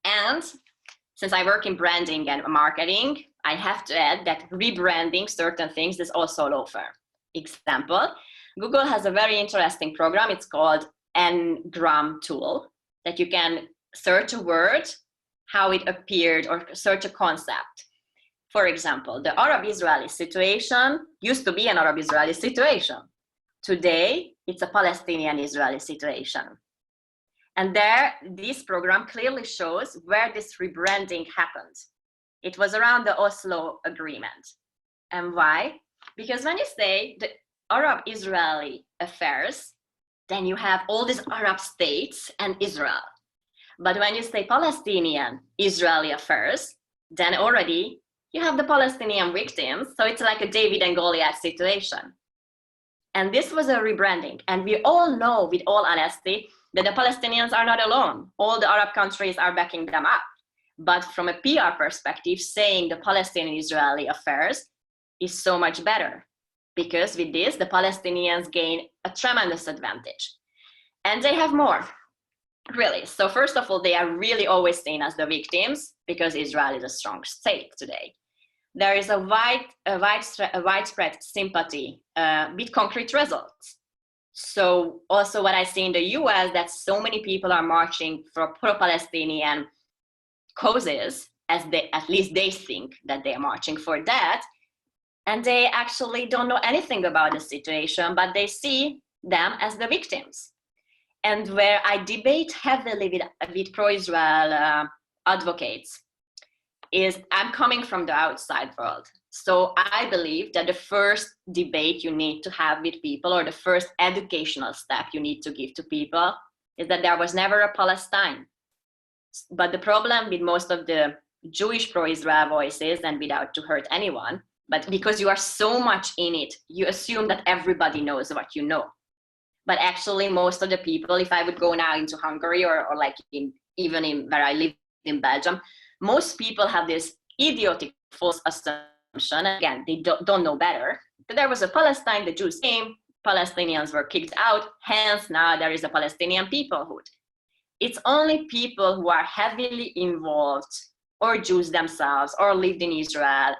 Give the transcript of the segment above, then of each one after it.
And since I work in branding and marketing, I have to add that rebranding certain things is also lawfare. Example, Google has a very interesting program. It's called Ngram tool that you can search a word, how it appeared, or search a concept. For example, the Arab-Israeli situation used to be an Arab-Israeli situation. Today, it's a Palestinian-Israeli situation. And there, this program clearly shows where this rebranding happened. It was around the Oslo Agreement. And why? Because when you say the Arab-Israeli affairs, then you have all these Arab states and Israel. But when you say Palestinian-Israeli affairs, then already you have the Palestinian victims. So it's like a David and Goliath situation. And this was a rebranding. And we all know, with all honesty, that the Palestinians are not alone. All the Arab countries are backing them up. But from a PR perspective, saying the Palestinian-Israeli affairs is so much better. Because with this, the Palestinians gain a tremendous advantage. And they have more, really. So first of all, they are really always seen as the victims because Israel is a strong state today. There is a widespread sympathy with concrete results. So also what I see in the US, that so many people are marching for pro-Palestinian causes, at least they think that they are marching for that. And they actually don't know anything about the situation, but they see them as the victims. And where I debate heavily with pro-Israel advocates is I'm coming from the outside world. So I believe that the first debate you need to have with people, or the first educational step you need to give to people, is that there was never a Palestine. But the problem with most of the Jewish pro-Israel voices, and without to hurt anyone, but because you are so much in it, you assume that everybody knows what you know. But actually, most of the people, if I would go now into Hungary or like even in where I live in Belgium, most people have this idiotic false assumption. Again, they don't know better. That there was a Palestine, the Jews came, Palestinians were kicked out, hence now there is a Palestinian peoplehood. It's only people who are heavily involved, or Jews themselves, or lived in Israel,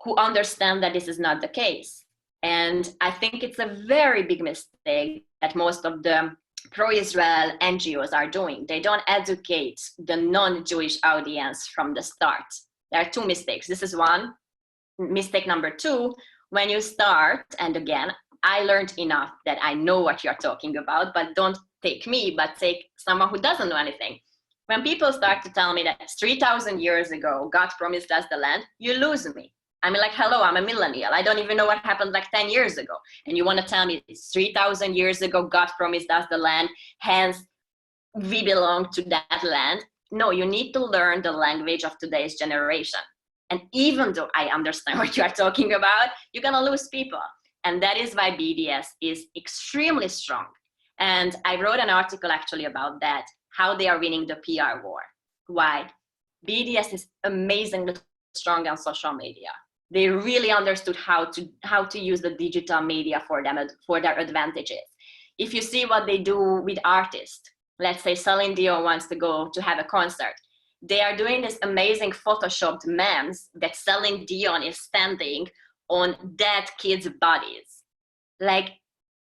who understand that this is not the case. And I think it's a very big mistake that most of the pro-Israel NGOs are doing. They don't educate the non-Jewish audience from the start. There are two mistakes. This is one. Mistake number two, when you start, and again, I learned enough that I know what you're talking about, but don't take me, but take someone who doesn't know anything. When people start to tell me that 3,000 years ago, God promised us the land, you lose me. I'm like, hello, I'm a millennial. I don't even know what happened like 10 years ago. And you want to tell me it's 3,000 years ago, God promised us the land, hence we belong to that land. No, you need to learn the language of today's generation. And even though I understand what you are talking about, you're going to lose people. And that is why BDS is extremely strong. And I wrote an article actually about that, how they are winning the PR war. Why? BDS is amazingly strong on social media. They really understood how to use the digital media for their advantages. If you see what they do with artists, let's say Celine Dion wants to go to have a concert, they are doing this amazing photoshopped memes that Celine Dion is standing on dead kids' bodies. Like,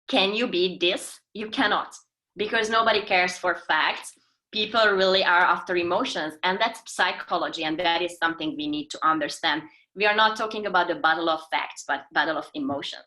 can you beat this? You cannot, because nobody cares for facts. People really are after emotions, and that's psychology, and that is something we need to understand. We are not talking about the battle of facts, but battle of emotions.